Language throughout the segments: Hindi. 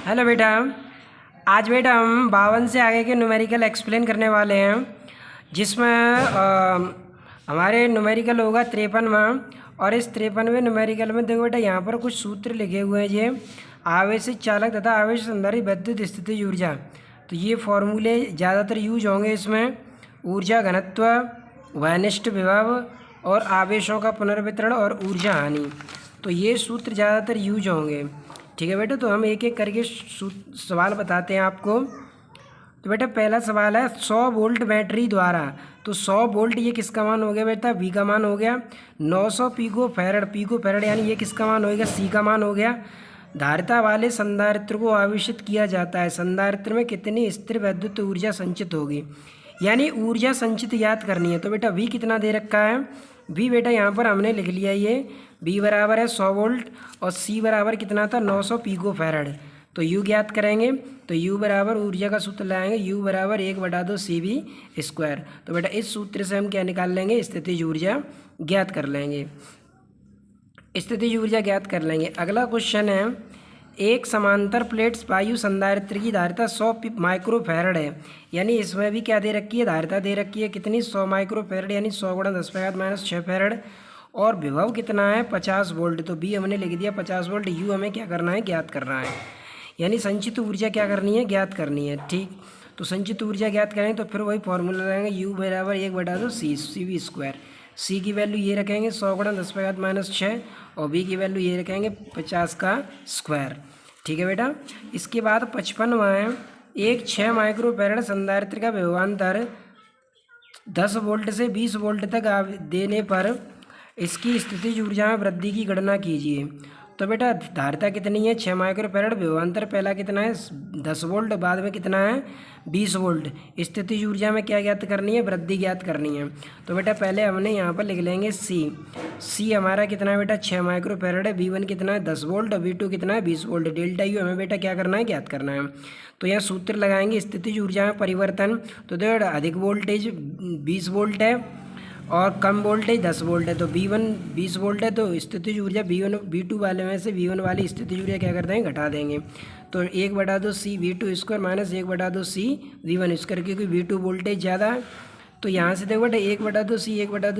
हेलो बेटा। आज बेटा हम 52 से आगे के न्यूमेरिकल एक्सप्लेन करने वाले हैं, जिसमें हमारे न्यूमेरिकल होगा 53वां। और इस 53वें न्यूमेरिकल में देखो बेटा, यहाँ पर कुछ सूत्र लिखे हुए हैं। ये आवेशित चालक तथा आवेश संधारित विद्युत स्थिति ऊर्जा, तो ये फॉर्मूले ज़्यादातर यूज होंगे इसमें। ऊर्जा घनत्व, वहनिष्ठ विभव और आवेशों का पुनर्वितरण और ऊर्जा हानि, तो ये सूत्र ज़्यादातर यूज होंगे। ठीक है बेटा, तो हम एक एक करके सवाल बताते हैं आपको। तो बेटा पहला सवाल है 100 वोल्ट बैटरी द्वारा, तो 100 वोल्ट ये किसका मान हो गया बेटा? वी का मान हो गया। 900 पीको फैरड यानी ये किसका मान हो गया? सी का मान हो गया। धारिता वाले संधारित्र को आवेशित किया जाता है, संधारित्र में कितनी स्थिर विद्युत ऊर्जा संचित होगी, यानी ऊर्जा संचित याद करनी है। तो बेटा वी कितना दे रखा है? वी बेटा यहाँ पर हमने लिख लिया, ये वी बराबर है 100 वोल्ट और सी बराबर कितना था? 900 पीको फैरड। तो यू ज्ञात करेंगे, तो यू बराबर ऊर्जा का सूत्र लाएंगे, यू बराबर 1/2 CV²। तो बेटा इस सूत्र से हम क्या निकाल लेंगे? स्थितिज ऊर्जा ज्ञात कर लेंगे, स्थितिज ऊर्जा ज्ञात कर लेंगे। अगला क्वेश्चन है, एक समांतर प्लेट्स वायु संधारित्र की धारिता 100 माइक्रोफैरड है, यानी इसमें भी क्या दे रखी है? धारिता दे रखी है कितनी? 100 माइक्रोफैरड, यानी 100 × 10⁻⁻⁶ फैरड। और विभव कितना है? 50 वोल्ट। तो बी हमने लिख दिया 50 वोल्ट। यू हमें क्या करना है? ज्ञात करना है, यानी संचित ऊर्जा क्या करनी है? ज्ञात करनी है। ठीक, तो संचित ऊर्जा ज्ञात करेंगे तो फिर वही फॉर्मूला लगाएंगे, यू बराबर 1/2 CV²। सी की वैल्यू ये रखेंगे 100 × 10⁻⁶ और बी की वैल्यू ये रखेंगे 50²। ठीक है बेटा। इसके बाद 55वां है, एक 6 माइक्रोफैरड संधारित्र का विभवांतर 10 वोल्ट से 20 वोल्ट तक देने पर इसकी स्थितिज ऊर्जा में वृद्धि की गणना कीजिए। तो बेटा धारिता कितनी है? 6 माइक्रोफैरड। विभवांतर पहला कितना है? 10 वोल्ट, बाद में कितना है? 20 वोल्ट। स्थितिज ऊर्जा में क्या ज्ञात करनी है? वृद्धि ज्ञात करनी है। तो बेटा पहले हमने यहाँ पर लिख लेंगे सी हमारा कितना है बेटा? 6 माइक्रोफैरड है। V1 कितना है? 10 वोल्ट और V2 कितना है? 20 वोल्ट। डेल्टा यू हमें बेटा क्या करना है? ज्ञात करना है। तो यहाँ सूत्र लगाएंगे, स्थितिज ऊर्जा में परिवर्तन। तो देखो अधिक वोल्टेज 20 वोल्ट है और कम वोल्टेज 10 वोल्ट है, तो V1 20 वोल्ट है, तो स्थितिज ऊर्जा V1 V2 वाले में से V1 वाली स्थितिज ऊर्जा क्या कर देंगे? घटा देंगे। तो 1/2 CV² माइनस 1/2 CV², क्योंकि V2 वोल्टेज ज़्यादा है। तो यहाँ से देखो बेटा 1/2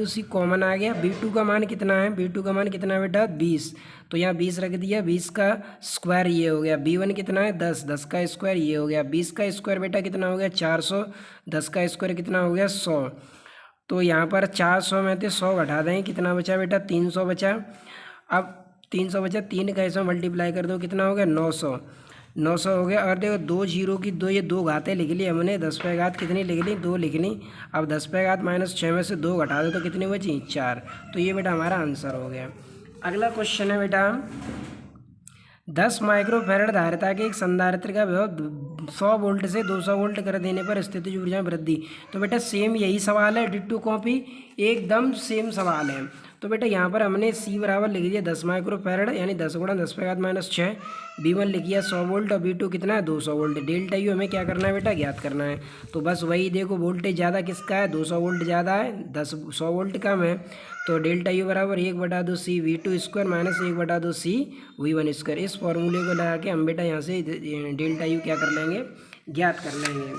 C कॉमन आ गया। V2 का मान कितना है? V2 का मान कितना है बेटा? 20। तो यहाँ 20 रख दिया, 20 का स्क्वायर ये हो गया। V1 कितना है? 10, 10 का स्क्वायर ये हो गया। 20 का स्क्वायर बेटा कितना हो गया? 400, 10 का स्क्वायर कितना हो गया? 100। तो यहाँ पर 400 में से 100 घटा दें, कितना बचा बेटा? 300 बचा। अब 300 बचा, 3 का इसमें मल्टीप्लाई कर दो, कितना हो गया? 900। 900 हो गया। और देखो 2 जीरो की दो, ये 2 घातें लिख ली हमने। 10 पे घात कितनी लिख ली? 2 लिख ली। अब 10 पे घात -6 में से 2 घटा दो तो कितनी बची? 4। तो ये बेटा हमारा आंसर हो गया। अगला क्वेश्चन है बेटा, 10 माइक्रोफैरड धारिता के एक संधारित्र का विभव 100 वोल्ट से 200 वोल्ट कर देने पर स्थितिज ऊर्जा में वृद्धि। तो बेटा सेम यही सवाल है, डिट्टो कॉपी, एकदम सेम सवाल है। तो बेटा यहाँ पर हमने सी बराबर लिख दिया 10 माइक्रोफैरड, यानी 10 × 10⁻⁻⁶। V1 लिख दिया 100 वोल्ट और V2 कितना है? 200 वोल्ट। डेल्टा यू हमें क्या करना है बेटा? ज्ञात करना है। तो बस वही देखो, वोल्टेज ज़्यादा किसका है? 200 वोल्ट ज़्यादा है, 100 वोल्ट कम है। तो डेल्टा यू बराबर 1/2 CV² माइनस 1/2 CV²। इस फॉर्मूले को लगा के हम बेटा यहाँ से डेल्टा यू क्या कर लेंगे? ज्ञात कर लेंगे,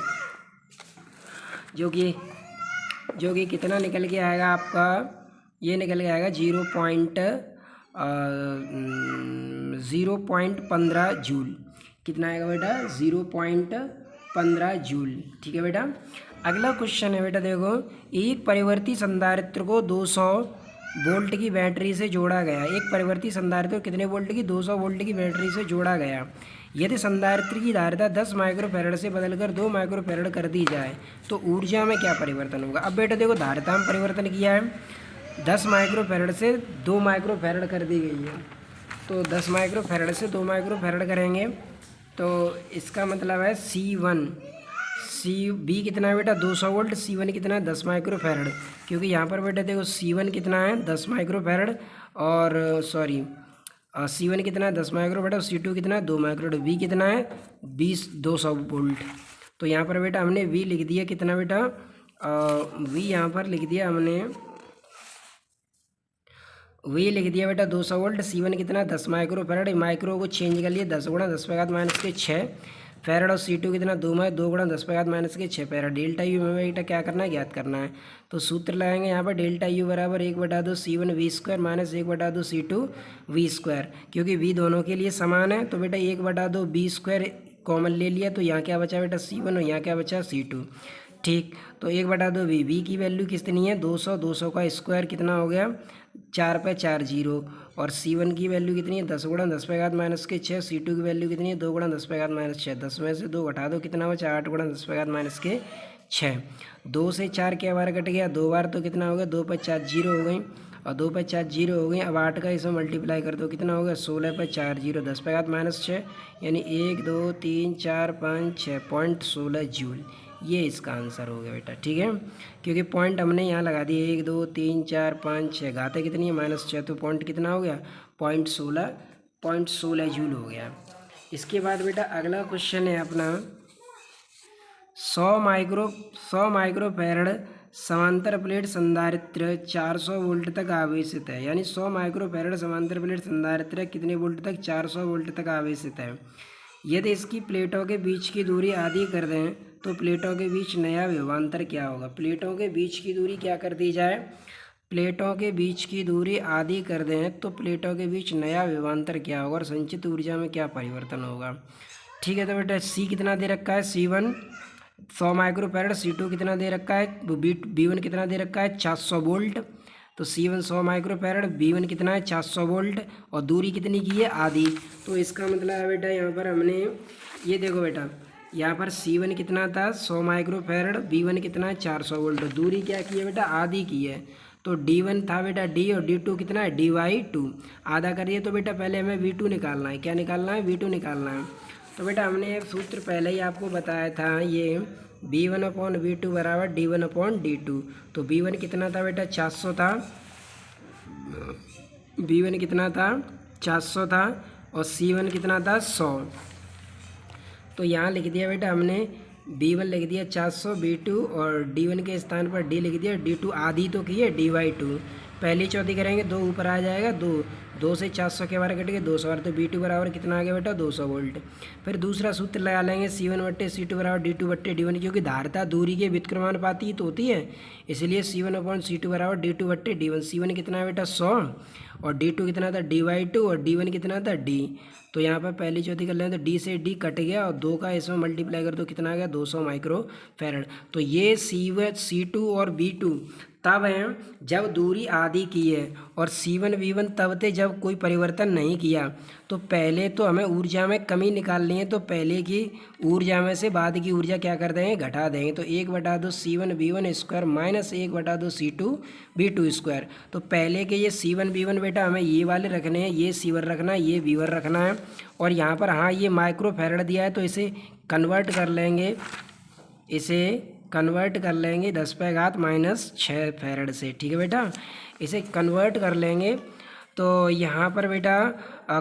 जो कि कितना निकल के आएगा आपका? ये निकल के आएगा 0.15 जूल। कितना आएगा बेटा? 0.15 जूल। ठीक है बेटा। अगला क्वेश्चन है बेटा, देखो एक परिवर्ती संधारित्र को 200 वोल्ट की बैटरी से जोड़ा गया। एक परिवर्ती संधारित्र को कितने वोल्ट की? 200 वोल्ट की बैटरी से जोड़ा गया। यदि संधारित्र की धारिता 10 माइक्रोफैरड से बदलकर 2 माइक्रोफैरड कर दी जाए तो ऊर्जा में क्या परिवर्तन होगा? अब बेटा देखो धारिता में परिवर्तन किया है, 10 माइक्रोफैरड से 2 माइक्रोफैरड कर दी गई है। तो 10 माइक्रोफैरड से 2 माइक्रोफैरड करेंगे तो इसका मतलब है बी कितना है बेटा? 200 वोल्ट। C1 कितना है? 10 माइक्रोफैरड। क्योंकि यहाँ पर बेटा देखो C1 कितना है? 10 माइक्रोफैरड और C1 कितना है? 10 माइक्रोफैरड और C2 कितना है? 2 माइक्रोफैरड। V कितना है? 200 वोल्ट। तो यहाँ पर बेटा हमने V लिख दिया कितना बेटा? V यहाँ पर लिख दिया हमने वी लिख दिया बेटा 200 वोल्ट। C1 कितना 10 माइक्रो फैरड, माइक्रो को चेंज कर लिए 10 गुणा 10 पे घात माइनस के 6 फैरड, और C2 कितना 2 में 2 गुणा 10 पे घात माइनस के 6 फैरड। डेल्टा यू में बेटा क्या करना है, ज्ञात करना है। तो सूत्र लगाएंगे यहाँ पर डेल्टा यू बराबर 1/2 C1 V square minus 1/2 C2 V square, क्योंकि V दोनों के लिए समान है। तो बेटा 1/2 B स्क्वायर कॉमन ले लिया, तो यहाँ क्या बचा बेटा C1 और यहाँ क्या बचा C2। ठीक, तो 1/2 वी की वैल्यू कितनी है 200, 200 का स्क्वायर कितना हो गया 4 पे 4 0, और C1 की वैल्यू कितनी है 10 गुणा 10 पे घात माइनस के 6, C2 की वैल्यू कितनी है 2 गुणा 10 पे घात माइनस 6, 10 में से 2 घटा दो कितना बचा 8 गुणा 10 पे घात माइनस के 6। 2 से 4 क्या बार कट गया 2 बार, तो कितना हो गया 2 पे 4 0 हो गई, और 2 पे 4 0 हो गई। अब 8 का इसमें मल्टीप्लाई कर दो कितना हो गया 16 पे 4 0, 10 पे घात माइनस 6, यानी 1 2 3 4 5 6.16 जूल। ये इसका आंसर हो गया बेटा। ठीक है, क्योंकि पॉइंट हमने यहाँ लगा दिए 1 2 3 4 5 6, घाते कितनी है -6, तो पॉइंट कितना हो गया 0.16 जूल हो गया। इसके बाद बेटा अगला क्वेश्चन है अपना 100 माइक्रो फैरड समांतर प्लेट संधारित्र 400 वोल्ट तक आवेशित है, यानी 100 माइक्रो फैरड समांतर प्लेट संधारित्र कितने वोल्ट तक 400 वोल्ट तक आवेशित है। यदि इसकी प्लेटों के बीच की दूरी आधी कर दें तो प्लेटों के बीच नया विभवांतर क्या होगा। प्लेटों के बीच की दूरी क्या कर दी जाए, प्लेटों के बीच की दूरी आधी कर दें तो प्लेटों के बीच नया विभवांतर क्या होगा और संचित ऊर्जा में क्या परिवर्तन होगा। ठीक है, तो बेटा C कितना दे रखा है C1 100 माइक्रो फैरड, C2 कितना दे रखा है B1 कितना दे रखा है 400 वोल्ट। तो C1 100 माइक्रो फैरड, B1 कितना है 400 वोल्ट, और दूरी कितनी की है आधी। तो इसका मतलब है बेटा यहाँ पर हमने ये देखो बेटा यहाँ पर C1 कितना था 100 माइक्रो फैरड, B1 कितना है 400 वोल्ट, दूरी क्या की है बेटा आधी की है। तो D1 था बेटा D, और D2 कितना है D/2, आधा करिए। तो बेटा पहले हमें V2 निकालना है, क्या निकालना है V2 निकालना है। तो बेटा हमने एक सूत्र पहले ही आपको बताया था, ये B1/V2 बराबर D1/D2। तो B1 कितना था बेटा 400 था, B1 कितना था 400 था, और C1 कितना था 100। तो यहाँ लिख दिया बेटा हमने B1 लिख दिया 400, B2 और D1 के स्थान पर D लिख दिया, D2 आधी तो की है D/2। पहली चौथी करेंगे 2 ऊपर आ जाएगा 2 से 400 के बार कट के 200 बार, तो B2 बराबर कितना आ गया बेटा 200 वोल्ट। फिर दूसरा सूत्र लगा लेंगे C1/C2 बराबर D2/D1, क्योंकि धारता दूरी के व्युत्क्रमानुपाती ही तो होती है, इसलिए C1/C2 बराबर D2/D1। C1 कितना है बेटा 100, और D2 कितना था D/2, और D1 कितना था D। तो यहाँ पर पहली चौथी कर लें तो D से D कट गया, और 2 का इसमें मल्टीप्लाई कर दो कितना आ गया 200 माइक्रो फैरड। तो ये C2 और B2 तब हैं जब दूरी आधी की है, और C1 V1 तब थे जब कोई परिवर्तन नहीं किया। तो पहले तो हमें ऊर्जा में कमी निकालनी है, तो पहले की ऊर्जा में से बाद की ऊर्जा क्या कर देंगे घटा देंगे। तो 1/2 C1 V1 square minus 1/2 C2 V2 square. तो पहले के ये C1 V1 बेटा हमें ये वाले रखने हैं, ये C1 रखना है, ये V1 रखना है, और यहाँ पर हाँ ये माइक्रो फैरड दिया है तो इसे कन्वर्ट कर लेंगे, इसे कन्वर्ट कर लेंगे 10 पे घात -6 फैरड से। ठीक है बेटा, इसे कन्वर्ट कर लेंगे। तो यहाँ पर बेटा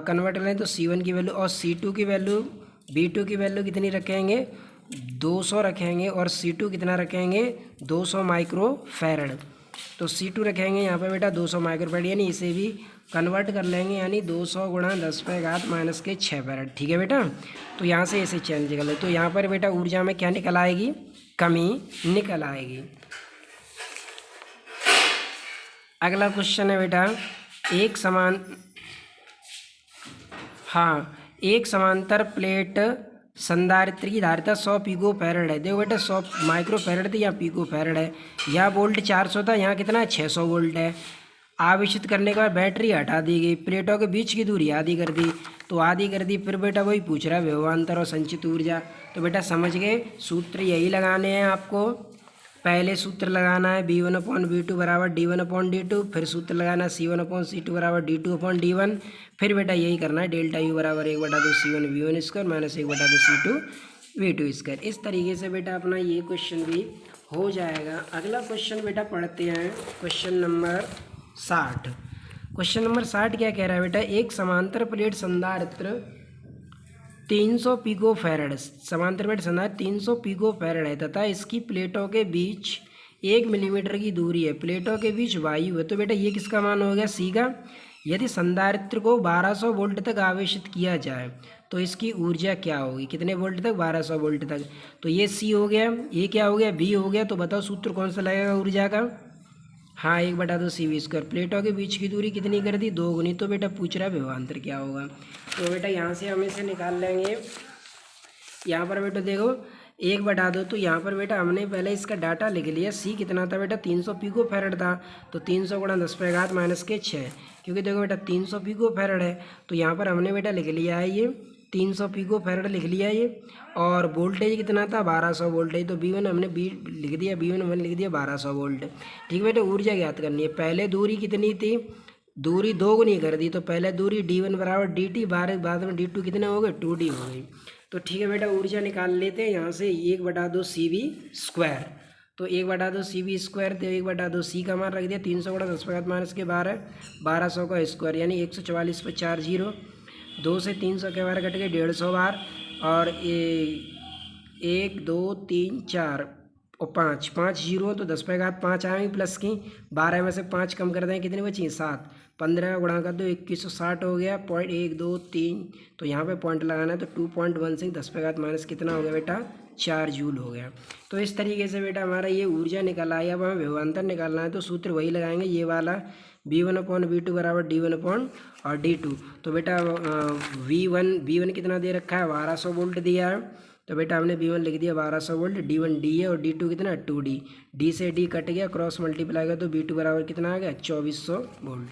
कन्वर्ट करें तो C1 की वैल्यू और C2 की वैल्यू B2 की वैल्यू कितनी रखेंगे 200 रखेंगे, और C2 कितना रखेंगे 200 माइक्रो फैरड। तो C2 रखेंगे यहाँ पर बेटा 200 माइक्रो फैरड, यानी इसे भी कन्वर्ट कर लेंगे, यानी 200 गुणा 10 पे घात -6 फैरड। ठीक है बेटा, तो यहाँ से इसे चेंज कर ले, तो यहाँ पर बेटा ऊर्जा में क्या निकल आएगी कमी निकल आएगी। अगला क्वेश्चन है बेटा एक समांतर प्लेट संधारित्र की धारिता 100 पिको फैरड है। देखो बेटा 100 माइक्रो फैरड थी, यहाँ पिको फैरड है, यहाँ वोल्ट 400 था, यहाँ कितना है 600 वोल्ट है। आवेशित करने के बाद बैटरी हटा दी गई, प्लेटों के बीच की दूरी आधी कर दी, तो आधी कर दी। फिर बेटा वही पूछ रहा है विभवांतर और संचित ऊर्जा। तो बेटा समझ गए, सूत्र यही लगाने हैं आपको। पहले सूत्र लगाना है B1/V2 बराबर D1/D2, फिर सूत्र लगाना है C1/C2 बराबर D2/D1, फिर बेटा यही करना है डेल्टा यू बराबर 1/2 C1 V1 square minus 1/2 C2 V2 square. इस तरीके से बेटा अपना ये क्वेश्चन भी हो जाएगा। अगला क्वेश्चन बेटा पढ़ते हैं, क्वेश्चन नंबर 60। क्वेश्चन नंबर 60 क्या कह रहा है बेटा, एक समांतर प्लेट संधारित्र 300 पिको फैरड, समांतर प्लेट संधारित्र 300 पिको फैरड है तथा इसकी प्लेटों के बीच 1 मिलीमीटर की दूरी है, प्लेटों के बीच वायु है, तो बेटा ये किसका मान हो गया, सी का। यदि संधारित्र को 1200 वोल्ट तक आवेशित किया जाए तो इसकी ऊर्जा क्या होगी, कितने वोल्ट तक, 1200 वोल्ट तक। तो ये सी हो गया, ये क्या हो गया, बी हो गया। तो बताओ सूत्र कौन सा लगेगा ऊर्जा का। हाँ, 1/2 CV²। प्लेटों के बीच की दूरी कितनी कर दी, 2 गुनी। तो बेटा पूछ रहा है विभवांतर क्या होगा। तो बेटा यहाँ से हम इसे निकाल लेंगे। यहाँ पर बेटा देखो 1/2, तो यहाँ पर बेटा हमने पहले इसका डाटा लिख लिया। सी कितना था बेटा, 300 पिको फैरड था। तो 300 गुणा 10⁻⁻⁶, क्योंकि देखो बेटा 300 पिको फैरड है, तो यहाँ पर हमने बेटा लिख लिया है ये 300 पिको फैरड लिख लिया ये। और वोल्टेज कितना था, 1200 वोल्टेज। तो V1 हमने बी लिख दिया, V1 लिख दिया 1200 वोल्ट। ठीक है बेटा, ऊर्जा ज्ञात करनी है। पहले दूरी कितनी थी, दूरी 2 गुनी कर दी, तो पहले दूरी D1 बराबर DT, बाद में D2 कितने हो गए, 2D हो गई। तो ठीक है बेटा, ऊर्जा निकाल लेते हैं यहाँ से 1/2 CV²। तो 1/2 CV², तो 1/2 का मान रख दिया, 300 गुणा 10⁻⁻12, 1200 का स्क्वायर यानी 144 पर 4 जीरो, 2 से 300 के बार कट गए 150 बार, और 1 2 3 4 और 5 जीरो, तो 10⁵5 आएंगे प्लस की, 12 में से 5 कम कर दें, कितनी बची, 7। 15 गुणा कर दो, 2160 हो गया, 0.123। तो यहाँ पे पॉइंट लगाना है, तो 2.16 10⁻⁻ कितना हो गया बेटा, 4 जूल हो गया। तो इस तरीके से बेटा हमारा ये ऊर्जा निकल आई। अब हमें विभवांतर निकालना है, तो सूत्र वही लगाएंगे, ये वाला V1/V2 बराबर D1/D2। तो बेटा V1 कितना दे रखा है, 1200 वोल्ट दिया है, तो बेटा हमने V1 लिख दिया 1200 वोल्ट। D1 D है, और D2 कितना, 2D। D से D कट गया, क्रॉस मल्टीप्लाई कर, तो V2 बराबर कितना आ गया, 2400 वोल्ट।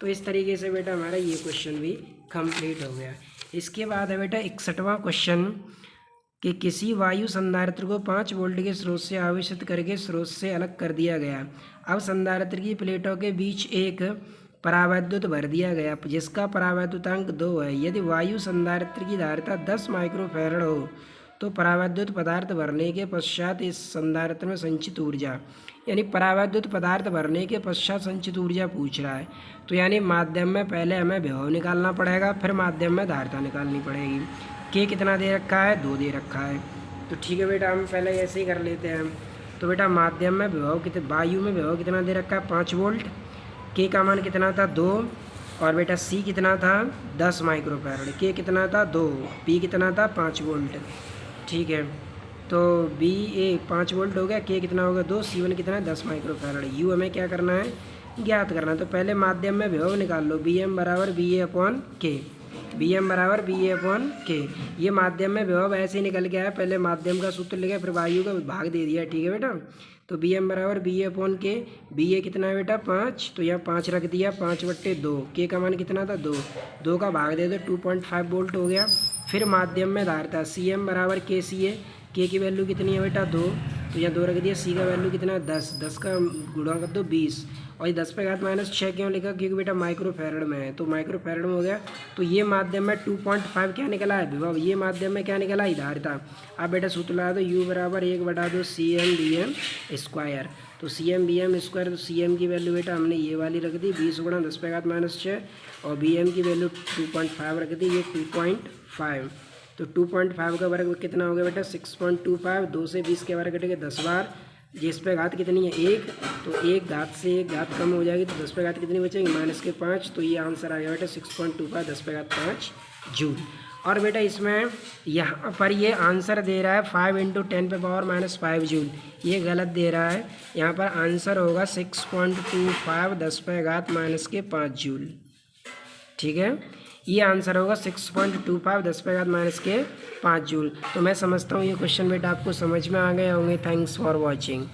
तो इस तरीके से बेटा हमारा ये क्वेश्चन भी कंप्लीट हो गया। इसके बाद है बेटा 61वां क्वेश्चन, कि किसी वायु संधारित्र को 5 वोल्ट के स्रोत से आवेशित करके स्रोत से अलग कर दिया गया। अब संधारित्र की प्लेटों के बीच एक परावैद्युत भर दिया गया जिसका परावैद्युतांक 2 है। यदि वायु संधारित्र की धारिता 10 माइक्रोफैरड हो तो परावैद्युत पदार्थ भरने के पश्चात इस संधारित्र में संचित ऊर्जा, यानी परावैद्युत पदार्थ भरने के पश्चात संचित ऊर्जा पूछ रहा है। तो यानी माध्यम में पहले हमें विभव निकालना पड़ेगा, फिर माध्यम में धारिता निकालनी पड़ेगी। के कितना दे रखा है, 2 दे रखा है। तो ठीक है बेटा, हम पहले ऐसे ही कर लेते हैं। तो बेटा माध्यम में विभव कितने, वायु में विभव कितना दे रखा है, 5 वोल्ट। के का मान कितना था, 2। और बेटा सी कितना था, 10 माइक्रोफैरड। के कितना था, 2। पी कितना था, 5 वोल्ट। ठीक है, तो बी ए 5 वोल्ट हो गया, के कितना होगा, 2। C1 कितना है, 10 माइक्रोफैरड। यू हमें क्या करना है, ज्ञात करना है। तो पहले माध्यम में विभव निकाल लो, BM बराबर BA/K, BM बराबर BA/K। ये माध्यम में विभव ऐसे ही निकल गया है, पहले माध्यम का सूत्र लिखा, फिर वायु का भाग दे दिया। ठीक है बेटा, तो BM बराबर BA/K। BA कितना है बेटा, 5, तो यहाँ 5 रख दिया, 5/2। के का मान कितना था, 2 का भाग दे दो, 2.5 वोल्ट हो गया। फिर माध्यम में धारिता CM बराबर KCA। के की वैल्यू कितनी है बेटा, 2, तो यहाँ 2 रख दिया। सी का वैल्यू कितना है, 10 का गुणा कर दो 20, और ये 10⁻⁻6 क्यों लिखा, क्योंकि बेटा माइक्रोफैरड में है, तो माइक्रोफैरड में हो गया। तो ये माध्यम में 2.5 क्या निकला है विभव, ये माध्यम में क्या निकला है, धारिता। अब बेटा सूत्र लगा दो, U बराबर 1/2 CM/BM²। तो CM/BM², तो CM की वैल्यू बेटा हमने ये वाली रख दी, 20 गुणा 10⁻⁻6, और BM की वैल्यू 2.5 रख दी, ये 2.5। तो 2.5 का वर्ग कितना हो गया बेटा, 6.25। 2 से 20 के वर्ग कटेंगे 10 बार, जिस पे घात कितनी है, 1, तो 1 घात से 1 घात कम हो जाएगी, तो 10 पे घात कितनी बचेंगी, -5। तो ये आंसर आ गया बेटा 6.25 10⁵5 जूल। और बेटा इसमें यहाँ पर ये आंसर दे रहा है 5 × 10⁻⁻5 जूल, ये गलत दे रहा है। यहाँ पर आंसर होगा 6.25 10⁻⁻5 जूल। ठीक है, ये आंसर होगा 6.25 10⁻⁻5 जूल। तो मैं समझता हूँ ये क्वेश्चन बेटा आपको समझ में आ गए होंगे। Thanks for watching.